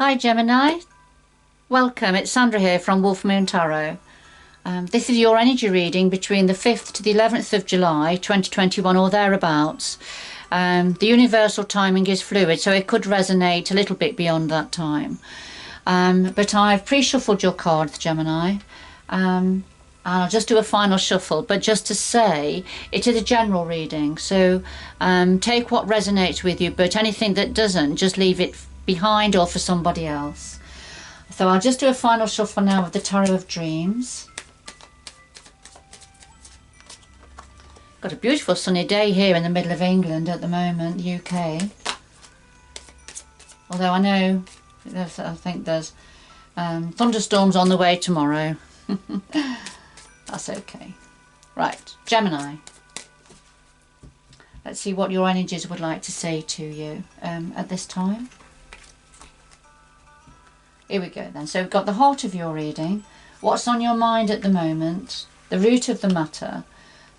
Hi Gemini, welcome. It's Sandra here from Wolf Moon Tarot. This is your energy reading between the 5th to the 11th of July 2021 or thereabouts. The universal timing is fluid, so it could resonate a little bit beyond that time. But I've pre-shuffled your cards, Gemini. And I'll just do a final shuffle, but just to say it is a general reading, so take what resonates with you, but anything that doesn't, just leave it behind or for somebody else. So I'll just do a final shuffle now of the Tarot of Dreams. Got a beautiful sunny day here in the middle of England at the moment, UK. Although I know, I think there's thunderstorms on the way tomorrow. That's okay. Right, Gemini. Let's see what your energies would like to say to you at this time. Here we go then. So we've got the heart of your reading, what's on your mind at the moment, the root of the matter,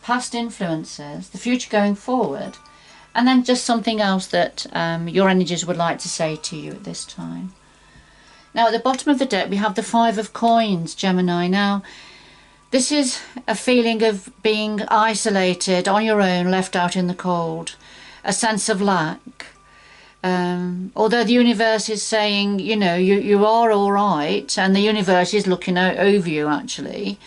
past influences, the future going forward, and then just something else that your energies would like to say to you at this time. Now at the bottom of the deck we have the Five of Coins, Gemini. Now this is a feeling of being isolated, on your own, left out in the cold, a sense of lack. Although the universe is saying, you know, you are all right, and the universe is looking out over you actually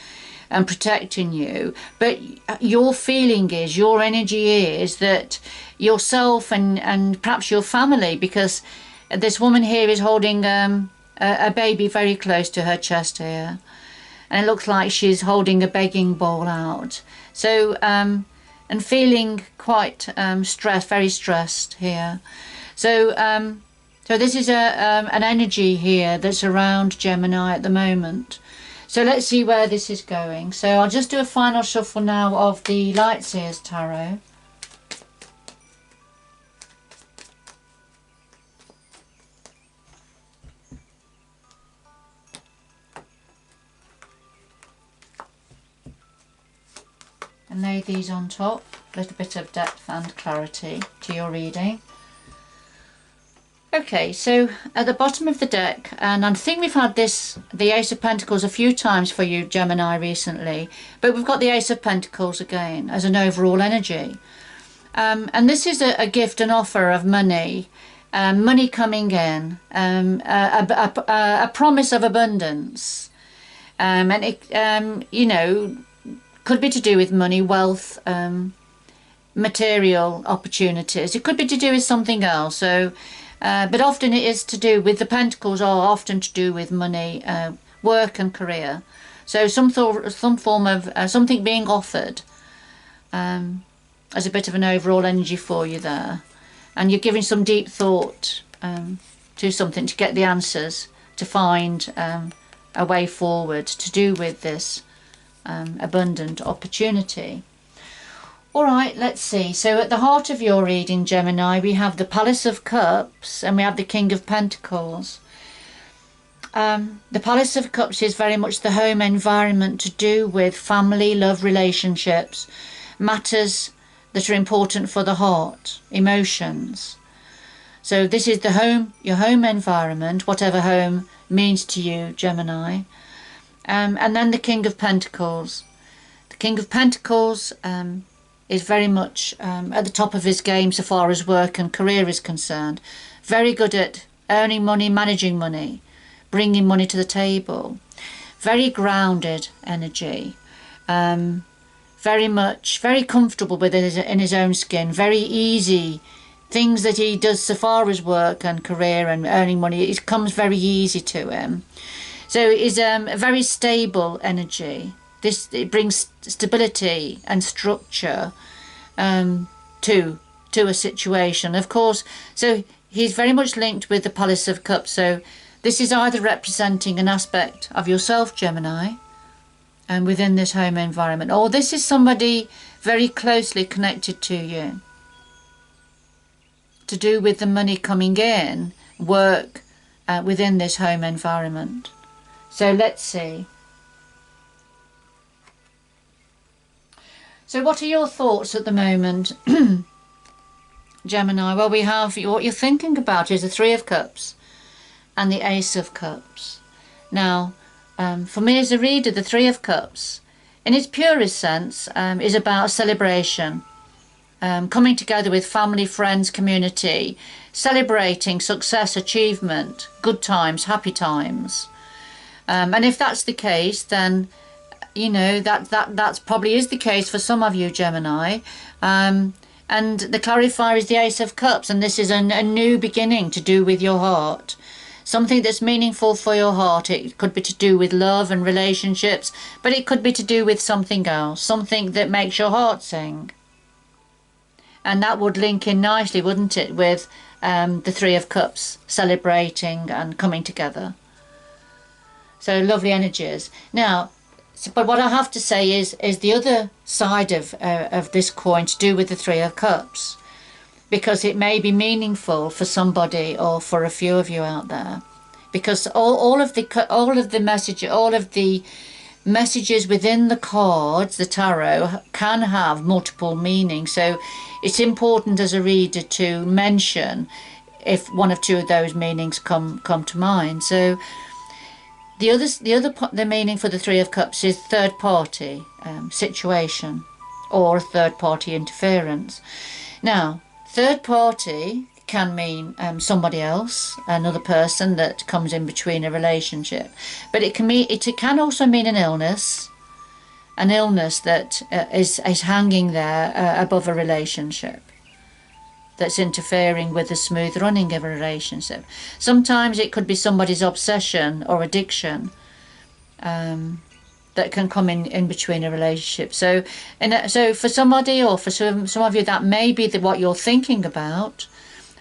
and protecting you, but your feeling is, your energy is that yourself and perhaps your family, because this woman here is holding a baby very close to her chest here, and it looks like she's holding a begging bowl out. So and feeling quite stressed, very stressed here. So so this is an energy here that's around Gemini at the moment. So let's see where this is going. So I'll just do a final shuffle now of the Lightseers Tarot. And lay these on top, a little bit of depth and clarity to your reading. Okay, so at the bottom of the deck, and I think we've had the Ace of Pentacles a few times for you, Gemini, recently, but we've got the Ace of Pentacles again as an overall energy. And this is a gift, an offer of money, money coming in, a promise of abundance. And it, you know, could be to do with money, wealth, material opportunities. It could be to do with something else. So, but often it is to do with, the Pentacles are often to do with money, work and career. So some form of something being offered as a bit of an overall energy for you there. And you're giving some deep thought to something to get the answers, to find a way forward to do with this abundant opportunity. Alright, let's see. So at the heart of your reading, Gemini, we have the Palace of Cups and we have the King of Pentacles. The Palace of Cups is very much the home environment, to do with family, love, relationships, matters that are important for the heart, emotions. So this is the home, your home environment, whatever home means to you, Gemini. And then the King of Pentacles. The King of Pentacles is very much at the top of his game so far as work and career is concerned. Very good at earning money, managing money, bringing money to the table. Very grounded energy. Very comfortable with it in his own skin. Very easy. Things that he does so far as work and career and earning money, it comes very easy to him. So it is a very stable energy. It brings stability and structure to a situation. Of course, so he's very much linked with the Palace of Cups. So this is either representing an aspect of yourself, Gemini, and within this home environment, or this is somebody very closely connected to you, to do with the money coming in, work within this home environment. So let's see. So what are your thoughts at the moment, Gemini? Well, we have, what you're thinking about is the Three of Cups. and the Ace of Cups. Now, for me as a reader, the Three of Cups, in its purest sense, is about celebration, coming together with family, friends, community, celebrating success, achievement, good times, happy times. And if that's the case, then you know that's probably is the case for some of you, Gemini. And the clarifier is the Ace of Cups, and this is a new beginning to do with your heart. Something that's meaningful for your heart. It could be to do with love and relationships, but it could be to do with something else, something that makes your heart sing. And that would link in nicely, wouldn't it, with the Three of Cups, celebrating and coming together. So lovely energies. Now, but what I have to say is the other side of this coin to do with the Three of Cups, because it may be meaningful for somebody or for a few of you out there, because all of the messages within the cards, the tarot, can have multiple meanings. So it's important as a reader to mention if one of two of those meanings come to mind. So the meaning for the Three of Cups is third party situation or third party interference. Now, third party can mean somebody else, another person that comes in between a relationship, but it can also mean an illness that is hanging there above a relationship, that's interfering with the smooth running of a relationship. Sometimes it could be somebody's obsession or addiction that can come in between a relationship. So for somebody, or for some of you, that may be what you're thinking about,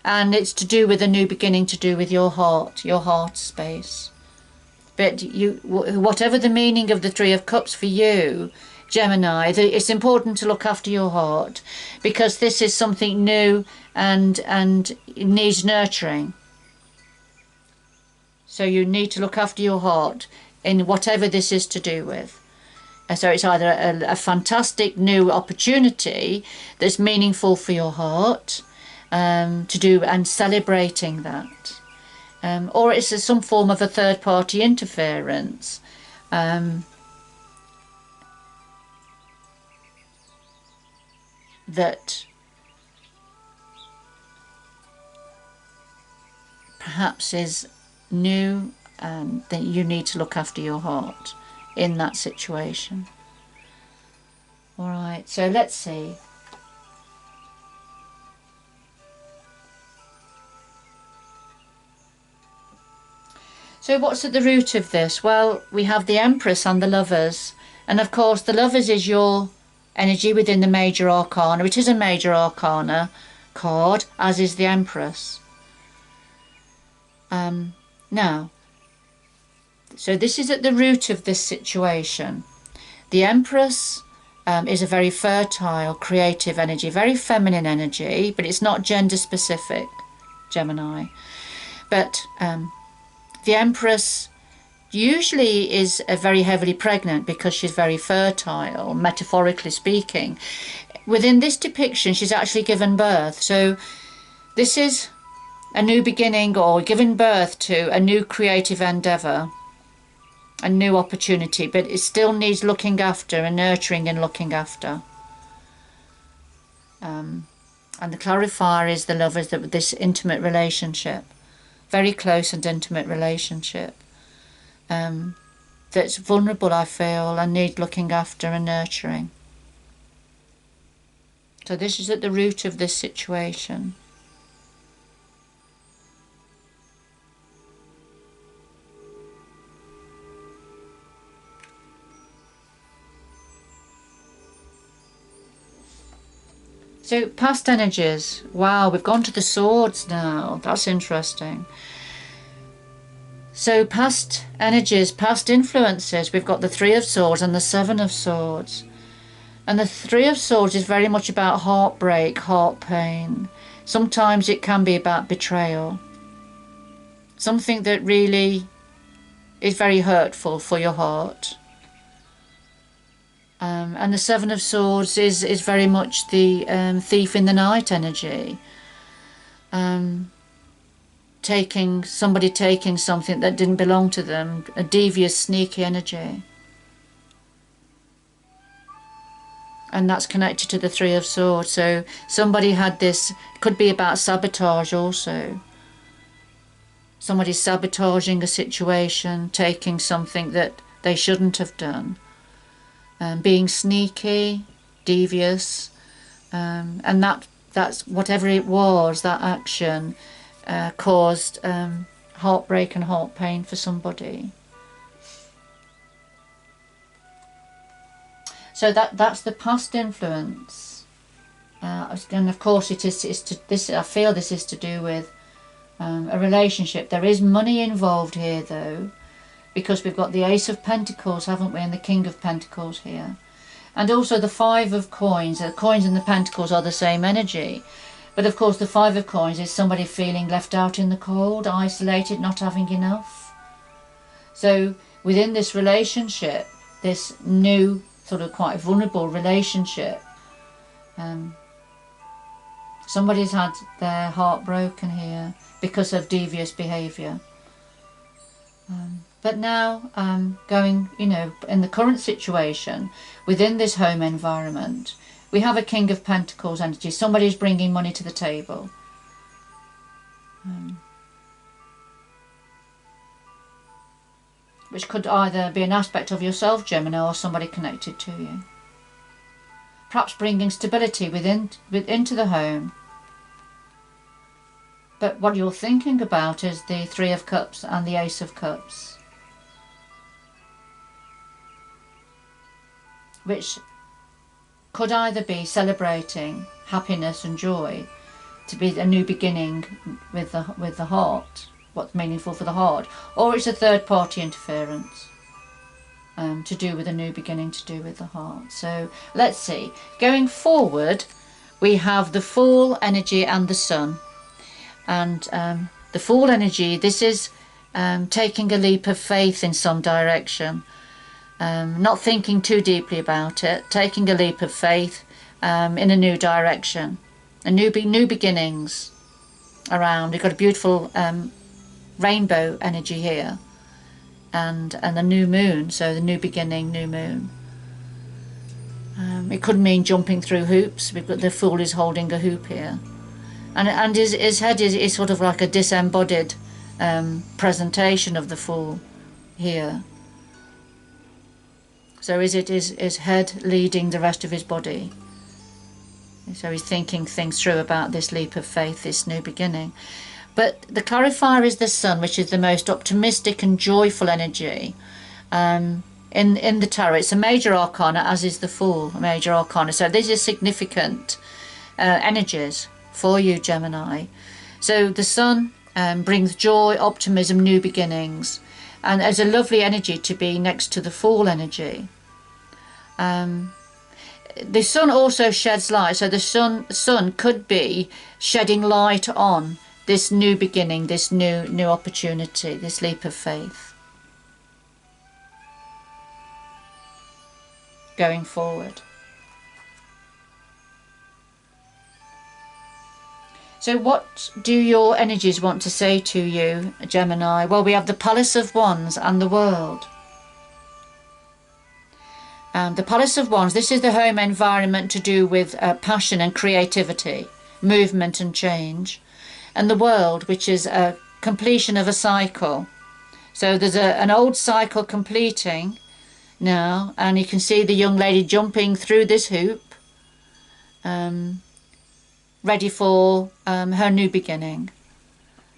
and it's to do with a new beginning, to do with your heart space. But whatever the meaning of the Three of Cups for you, Gemini, it's important to look after your heart, because this is something new and it needs nurturing. So you need to look after your heart in whatever this is to do with. So it's either a fantastic new opportunity that's meaningful for your heart to do, and celebrating that, or it's some form of a third party interference. That perhaps is new, and that you need to look after your heart in that situation. All right, so let's see. So what's at the root of this? Well, we have the Empress and the Lovers, and of course the Lovers is your energy within the major arcana. It is a major arcana card, as is the Empress. Now, so this is at the root of this situation. The Empress is a very fertile, creative energy, very feminine energy, but it's not gender specific, Gemini. But the Empress usually is very heavily pregnant because she's very fertile, metaphorically speaking. Within this depiction, she's actually given birth. So this is a new beginning, or giving birth to a new creative endeavour, a new opportunity, but it still needs looking after and nurturing and looking after. And the clarifier is the Lovers, this intimate relationship, very close and intimate relationship. That's vulnerable, I feel, and need looking after and nurturing. So this is at the root of this situation. So past energies. Wow, we've gone to the swords now. That's interesting. So past energies, past influences. We've got the Three of Swords and the Seven of Swords. And the Three of Swords is very much about heartbreak, heart pain. Sometimes it can be about betrayal. Something that really is very hurtful for your heart. And the Seven of Swords is very much the thief in the night energy. somebody taking something that didn't belong to them, a devious, sneaky energy. And that's connected to the Three of Swords. So somebody had this, could be about sabotage also. Somebody's sabotaging a situation, taking something that they shouldn't have done. Being sneaky, devious, and that's whatever it was, that action caused heartbreak and heart pain for somebody. So that's the past influence, and of course it is this. I feel this is to do with a relationship. There is money involved here though, because we've got the Ace of Pentacles, haven't we, and the King of Pentacles here, and also the Five of Coins. The coins and the Pentacles are the same energy, but of course the Five of Coins is somebody feeling left out in the cold, isolated, not having enough. So within this relationship, this new sort of quite vulnerable relationship, somebody's had their heart broken here because of devious behaviour. But now going, you know, in the current situation, within this home environment, we have a King of Pentacles energy. Somebody's bringing money to the table. Which could either be an aspect of yourself, Gemini, or somebody connected to you. Perhaps bringing stability into the home. But what you're thinking about is the Three of Cups and the Ace of Cups, which could either be celebrating happiness and joy, to be a new beginning with the heart, what's meaningful for the heart, or it's a third party interference to do with a new beginning, to do with the heart. So let's see, going forward we have the Fool energy and the Sun. And the Fool energy, this is taking a leap of faith in some direction, not thinking too deeply about it, taking a leap of faith in a new direction, a new beginnings around. We've got a beautiful rainbow energy here, and the new moon, so the new beginning, new moon. It could mean jumping through hoops. We've got the Fool is holding a hoop here, and his head is sort of like a disembodied presentation of the Fool here. So is his head leading the rest of his body? So he's thinking things through about this leap of faith, this new beginning. But the clarifier is the Sun, which is the most optimistic and joyful energy in the tarot. It's a major arcana, as is the Fool, a major arcana. So these are significant energies for you, Gemini. So the Sun brings joy, optimism, new beginnings, and it's a lovely energy to be next to the Fool energy. The Sun also sheds light, so the sun could be shedding light on this new beginning, this new opportunity, this leap of faith going forward. So what do your energies want to say to you, Gemini? Well, we have the Palace of Wands and the World. The Palace of Wands, this is the home environment to do with passion and creativity, movement and change. And the World, which is a completion of a cycle. So there's an old cycle completing now, and you can see the young lady jumping through this hoop, ready for her new beginning.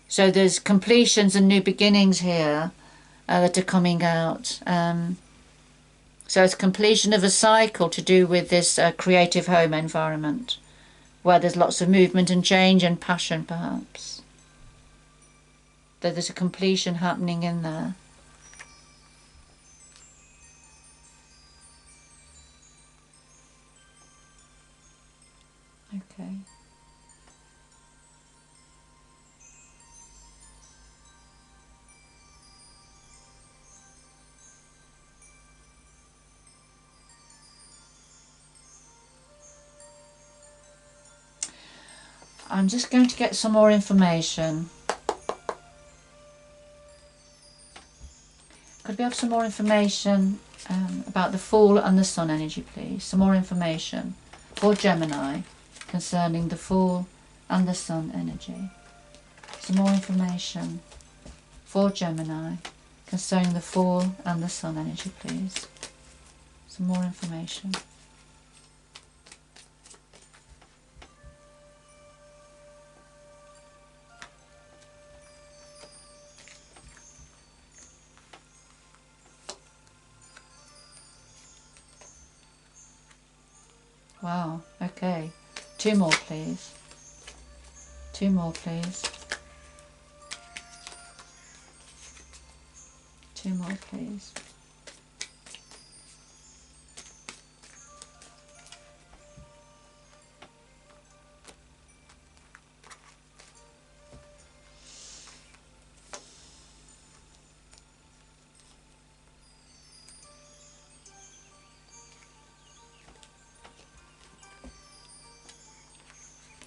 So there's completions and new beginnings here that are coming out. So it's completion of a cycle to do with this creative home environment, where there's lots of movement and change and passion, perhaps. That there's a completion happening in there. Okay. I'm just going to get some more information. Could we have some more information about the Fool and the Sun energy, please? Some more information for Gemini concerning the Fool and the Sun energy. Some more information for Gemini concerning the Fool and the Sun energy, please. Some more information. Wow, okay. 2 more, please. 2 more, please. 2 more, please.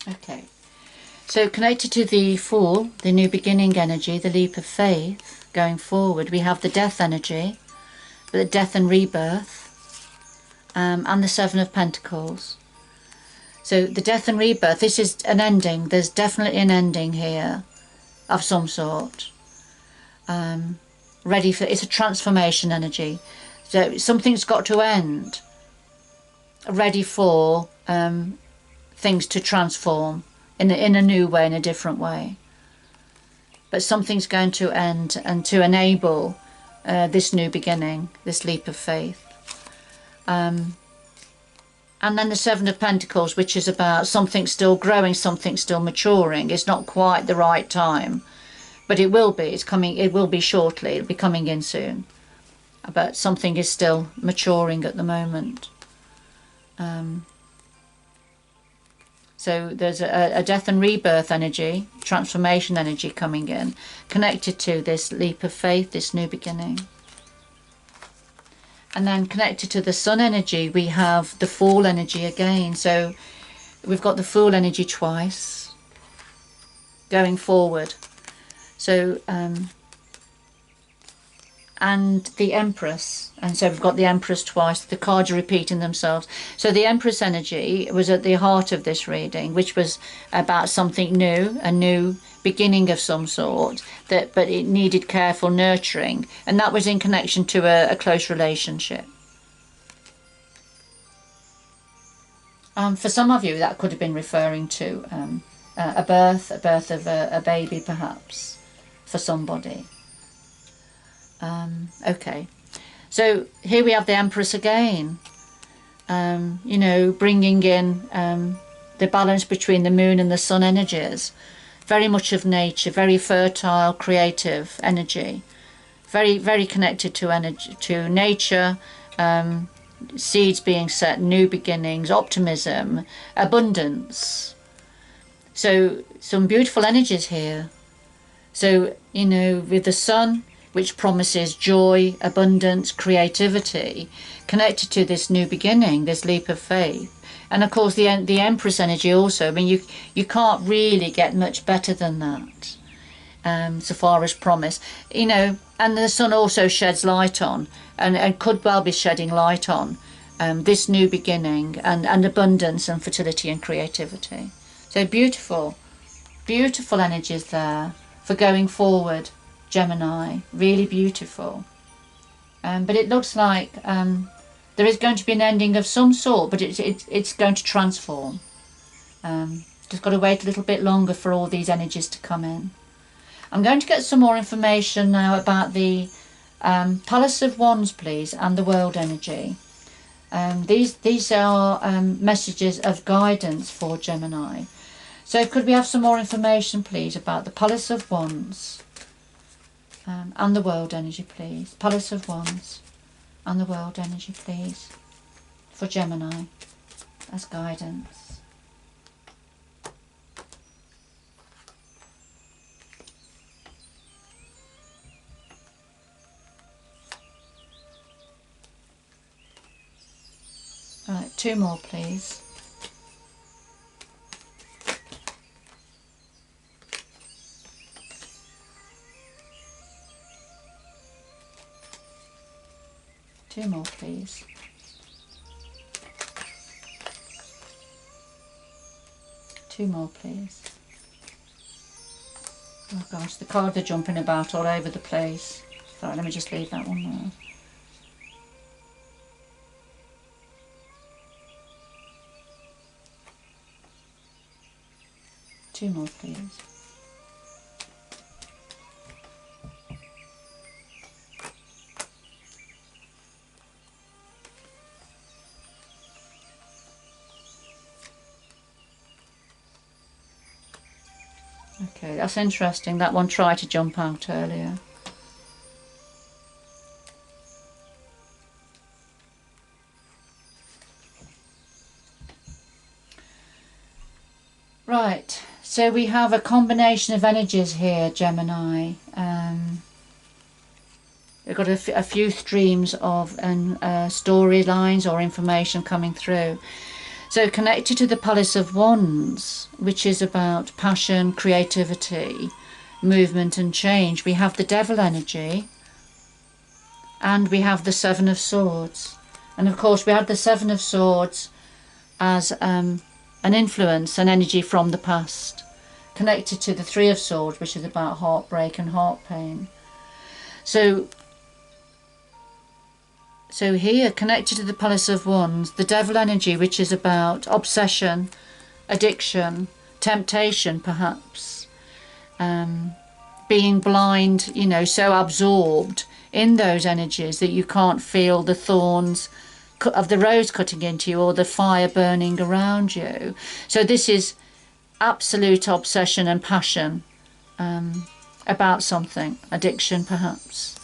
Okay, so connected to the Fool, the new beginning energy, the leap of faith, going forward, we have the Death energy, the death and rebirth, and the 7 of Pentacles. So the death and rebirth, this is an ending. There's definitely an ending here of some sort. Ready for, it's a transformation energy. So something's got to end. Ready for things to transform in a new way, in a different way. But something's going to end and to enable this new beginning, this leap of faith. And then the 7 of Pentacles, which is about something still growing, something still maturing. It's not quite the right time, but it will be. It's coming. It will be shortly. It'll be coming in soon. But something is still maturing at the moment. So there's a death and rebirth energy, transformation energy coming in, connected to this leap of faith, this new beginning. And then connected to the Sun energy, we have the Fool energy again. So we've got the Fool energy twice, going forward. So, and the Empress, and so we've got the Empress twice. The cards are repeating themselves. So the Empress energy was at the heart of this reading, which was about something new, a new beginning of some sort, but it needed careful nurturing, and that was in connection to a close relationship. For some of you, that could have been referring to a birth of a baby, perhaps, for somebody. Okay, so here we have the Empress again, you know, bringing in the balance between the Moon and the Sun energies. Very much of nature, very fertile, creative energy, very connected to energy, to nature, seeds being set, new beginnings, optimism, abundance. So some beautiful energies here. So, you know, with the Sun, which promises joy, abundance, creativity, connected to this new beginning, this leap of faith. And of course the Empress energy also. I mean, you can't really get much better than that, so far as promise. You know, and the Sun also sheds light on, and could well be shedding light on, this new beginning, and abundance and fertility and creativity. So beautiful, beautiful energies there for going forward, Gemini. Really beautiful. But it looks like there is going to be an ending of some sort, but it's going to transform. Just got to wait a little bit longer for all these energies to come in. I'm going to get some more information now about the Palace of Wands, please, and the World energy. These are messages of guidance for Gemini. So could we have some more information, please, about the Palace of Wands and the World energy, please? Palace of Wands and the World energy, please, for Gemini as guidance. Right, 2 more, please. 2 more, please. Two more, please. Oh gosh, the cards are jumping about all over the place. Sorry, let me just leave that one there. Two more, please. Okay, that's interesting. That one tried to jump out earlier. Right, so we have a combination of energies here, Gemini. We've got a few streams of storylines or information coming through. So connected to the Palace of Wands, which is about passion, creativity, movement and change, we have the Devil energy and we have the Seven of Swords. And of course we had the Seven of Swords as an influence, an energy from the past, connected to the Three of Swords, which is about heartbreak and heart pain. So here, connected to the Palace of Wands, the Devil energy, which is about obsession, addiction, temptation perhaps, being blind, you know, so absorbed in those energies that you can't feel the thorns of the rose cutting into you or the fire burning around you. So this is absolute obsession and passion about something, addiction perhaps.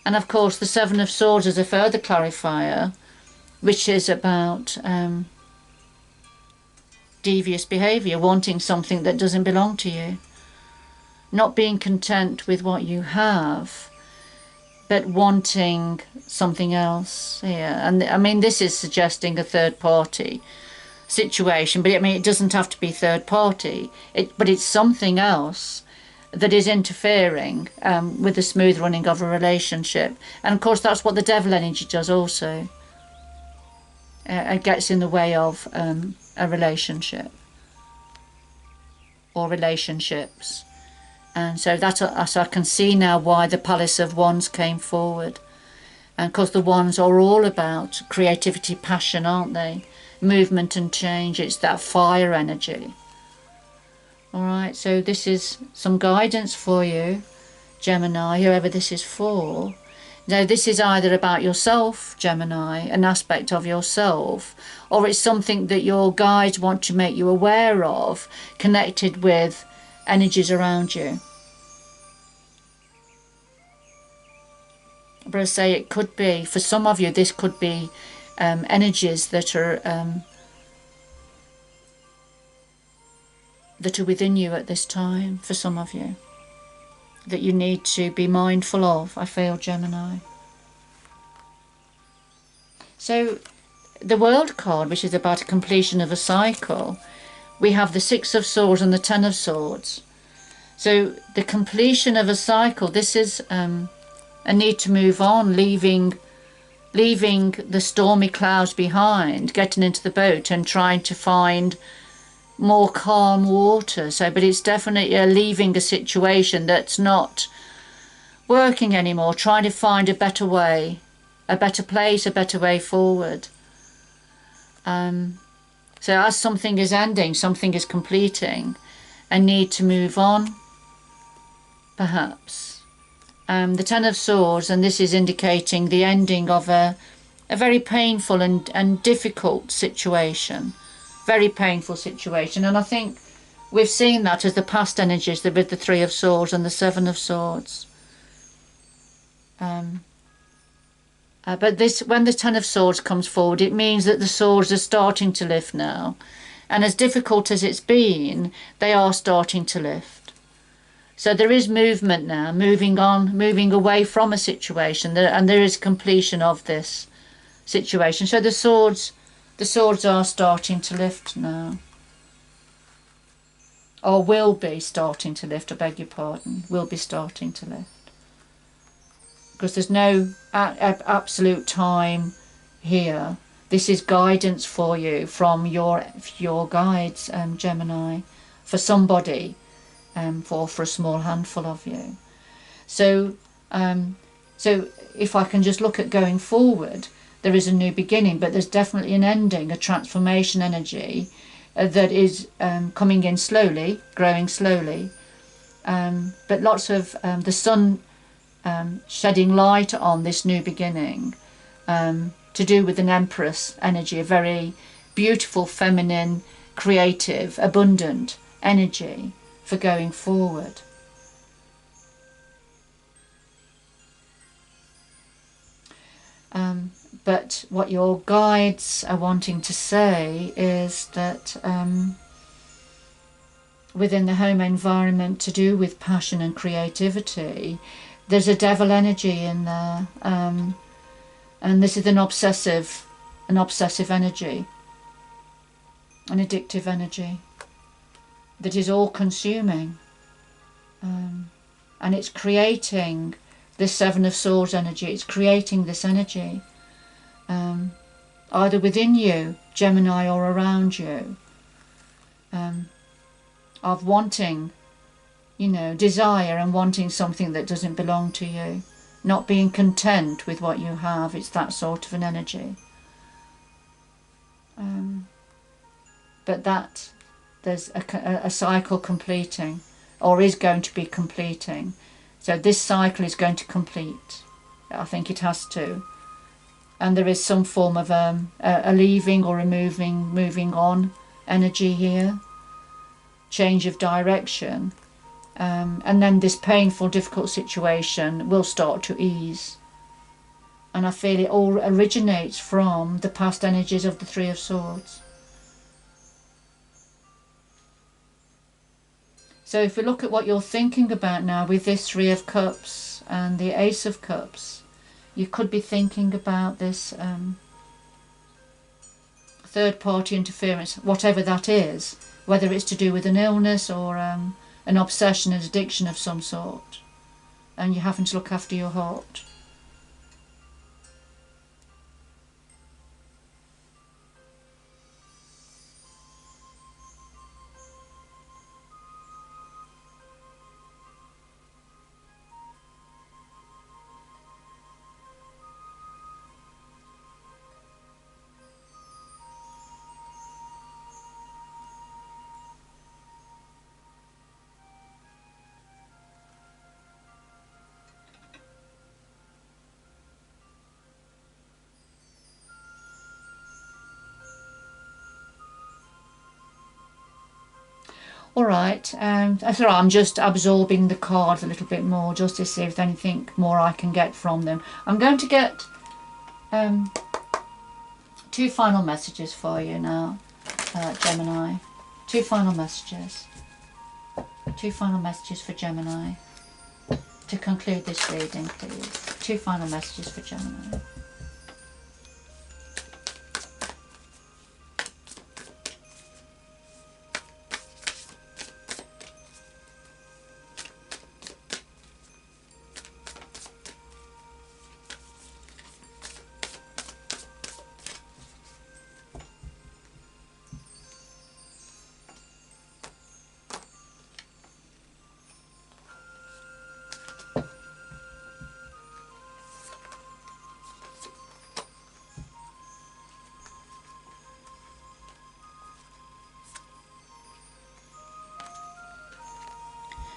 And of course the Seven of Swords is a further clarifier, which is about devious behaviour, wanting something that doesn't belong to you, not being content with what you have, but wanting something else here. And I mean, this is suggesting a third party situation, but I mean, it doesn't have to be third party, but it's something else that is interfering with the smooth running of a relationship. And of course that's what the Devil energy does also. It gets in the way of a relationship or relationships. And so so I can see now why the Palace of Wands came forward. And of course the Wands are all about creativity, passion, aren't they? Movement and change. It's that fire energy. Alright, so this is some guidance for you, Gemini, whoever this is for. Now this is either about yourself, Gemini, an aspect of yourself, or it's something that your guides want to make you aware of, connected with energies around you. But I say it could be, for some of you, this could be energies that are within you at this time, for some of you, that you need to be mindful of, I feel, Gemini. So the World card, which is about a completion of a cycle, we have the Six of Swords and the Ten of Swords. So the completion of a cycle, this is a need to move on, leaving the stormy clouds behind, getting into the boat and trying to find more calm water. So, but it's definitely leaving a situation that's not working anymore, trying to find a better way, a better place, a better way forward. So as something is ending, something is completing, a need to move on, perhaps. The Ten of Swords, and this is indicating the ending of a very painful and difficult situation. Very painful situation, and I think we've seen that as the past energies with the Three of Swords and the Seven of Swords. But this, when the Ten of Swords comes forward, it means that the swords are starting to lift now, and as difficult as it's been, they are starting to lift. So there is movement now, moving on, moving away from a situation, and there is completion of this situation. So the swords are starting to lift now. Or will be starting to lift, I beg your pardon. Will be starting to lift. because there's no absolute time here. This is guidance for you from your guides, Gemini, for somebody, for a small handful of you. So so if I can just look at going forward, there is a new beginning, but there's definitely an ending, a transformation energy that is coming in slowly, growing slowly, but lots of the sun shedding light on this new beginning, to do with an Empress energy, a very beautiful, feminine, creative, abundant energy for going forward. But what your guides are wanting to say is that within the home environment, to do with passion and creativity, there's a devil energy in there, and this is an obsessive energy, an addictive energy that is all consuming, and it's creating this Seven of Swords energy. It's creating this energy, either within you, Gemini, or around you, of wanting, desire and wanting something that doesn't belong to you, not being content with what you have. It's that sort of an energy. But that there's a cycle completing, or is going to be completing. So this cycle is going to complete. I think it has to. And there is some form of a leaving or a moving on energy here. Change of direction. And then this painful, difficult situation will start to ease. And I feel it all originates from the past energies of the Three of Swords. So if we look at what you're thinking about now with this Three of Cups and the Ace of Cups, you could be thinking about this third party interference, whatever that is, whether it's to do with an illness or an obsession, an addiction of some sort, and you're having to look after your heart. Alright, so I'm just absorbing the cards a little bit more just to see if there's anything more I can get from them. I'm going to get two final messages for you now, Gemini. Two final messages. Two final messages for Gemini. To conclude this reading, please. Two final messages for Gemini.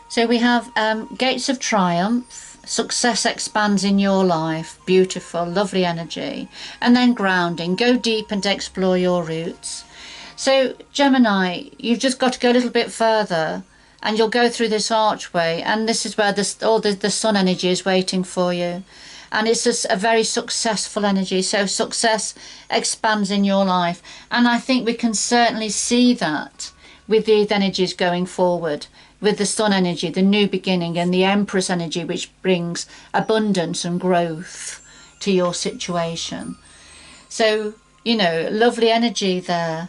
So we have Gates of Triumph, success expands in your life, beautiful, lovely energy. And then grounding, go deep and explore your roots. So Gemini, you've just got to go a little bit further and you'll go through this archway, and this is where all the sun energy is waiting for you. And it's just a very successful energy. So success expands in your life. And I think we can certainly see that with these energies going forward. With the sun energy, the new beginning, and the Empress energy, which brings abundance and growth to your situation. So, lovely energy there.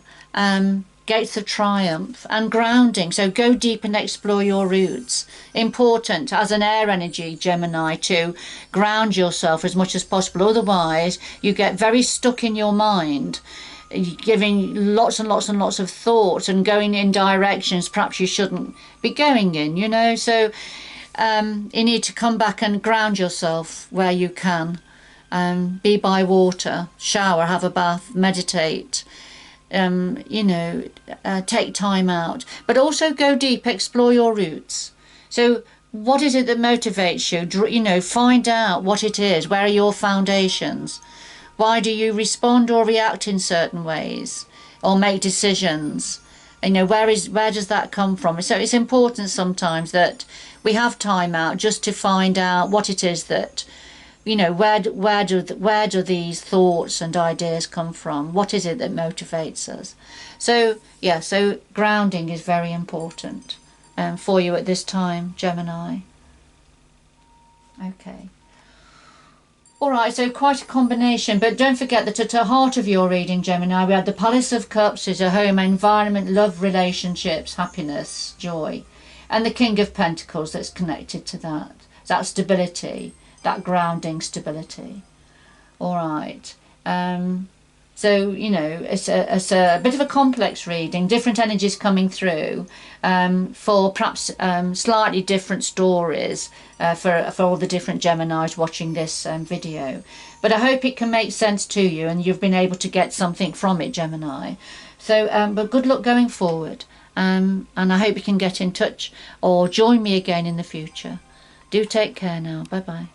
gates of triumph, and grounding. So go deep and explore your roots. Important as an air energy, Gemini, to ground yourself as much as possible. Otherwise, you get very stuck in your mind, giving lots and lots and lots of thoughts and going in directions perhaps you shouldn't be going in, you know. So you need to come back and ground yourself where you can. Be by water, shower, have a bath, meditate, you know, take time out, but also go deep, explore your roots. So what is it that motivates you? You know, find out what it is. Where are your foundations? Why do you respond or react in certain ways or make decisions? You know, where does that come from? So it's important sometimes that we have time out just to find out what it is that, you know, where do these thoughts and ideas come from? What is it that motivates us? So yeah, so grounding is very important for you at this time, Gemini. Okay. All right, so quite a combination, but don't forget that at the heart of your reading, Gemini, we had the Palace of Cups, is a home, environment, love, relationships, happiness, joy, and the King of Pentacles that's connected to that stability, that grounding stability. All right. So, you know, it's a bit of a complex reading, different energies coming through for perhaps slightly different stories for all the different Geminis watching this video. But I hope it can make sense to you and you've been able to get something from it, Gemini. So, but good luck going forward. And I hope you can get in touch or join me again in the future. Do take care now. Bye-bye.